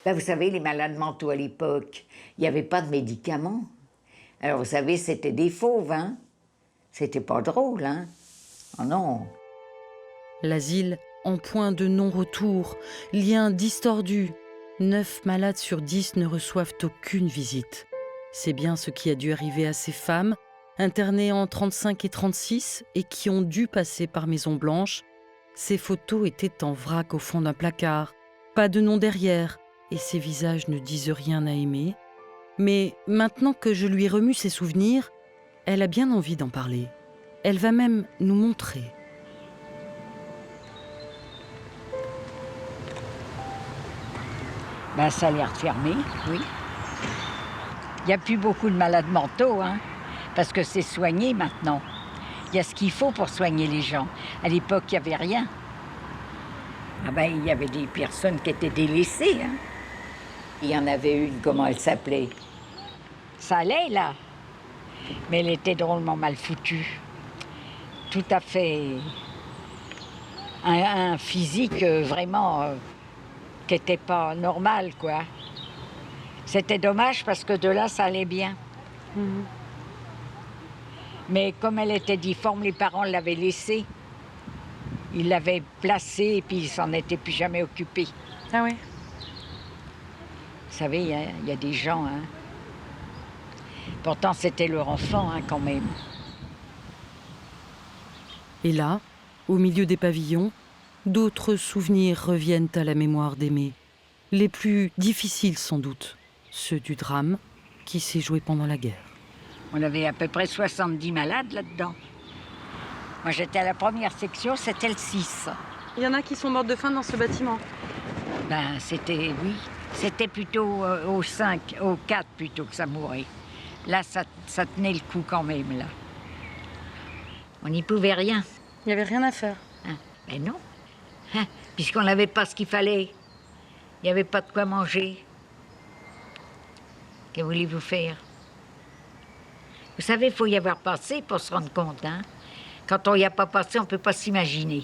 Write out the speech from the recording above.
Ben, vous savez, les malades mentaux à l'époque, il n'y avait pas de médicaments. Alors, vous savez, c'était des fauves, hein. C'était pas drôle, hein. Oh non. L'asile en point de non-retour, lien distordu. 9 malades sur 10 ne reçoivent aucune visite. C'est bien ce qui a dû arriver à ces femmes, internées en 35 et 36 et qui ont dû passer par Maison Blanche. Ces photos étaient en vrac au fond d'un placard, pas de nom derrière, et ces visages ne disent rien à aimer. Mais maintenant que je lui remue ses souvenirs, elle a bien envie d'en parler. Elle va même nous montrer. Ben, ça a l'air fermé, oui. Il n'y a plus beaucoup de malades mentaux, hein, parce que c'est soigné maintenant. Il y a ce qu'il faut pour soigner les gens. À l'époque, il n'y avait rien. Ah ben, il y avait des personnes qui étaient délaissées, hein. Il y en avait une, comment elle s'appelait? Ça allait, là. Mais elle était drôlement mal foutue. Tout à fait... Un physique vraiment qui n'était pas normal, quoi. C'était dommage parce que de là, ça allait bien. Mais comme elle était difforme, les parents l'avaient laissée. Ils l'avaient placée et puis ils s'en étaient plus jamais occupés. Ah oui. Vous savez, hein, il y a des gens... Hein. Pourtant, c'était leur enfant, hein, quand même. Et là, au milieu des pavillons, d'autres souvenirs reviennent à la mémoire d'Aimée. Les plus difficiles sans doute, ceux du drame qui s'est joué pendant la guerre. On avait à peu près 70 malades là-dedans. Moi, j'étais à la première section, c'était le 6. Il y en a qui sont mortes de faim dans ce bâtiment. Ben, c'était, oui, c'était plutôt au 5, au 4 plutôt que ça mourait. Là, ça tenait le coup quand même, là. On n'y pouvait rien. Il n'y avait rien à faire. Hein? Ben non, hein, puisqu'on n'avait pas ce qu'il fallait. Il n'y avait pas de quoi manger. Que voulez-vous faire? Vous savez, il faut y avoir passé pour se rendre compte, hein. Quand on n'y a pas passé, on ne peut pas s'imaginer.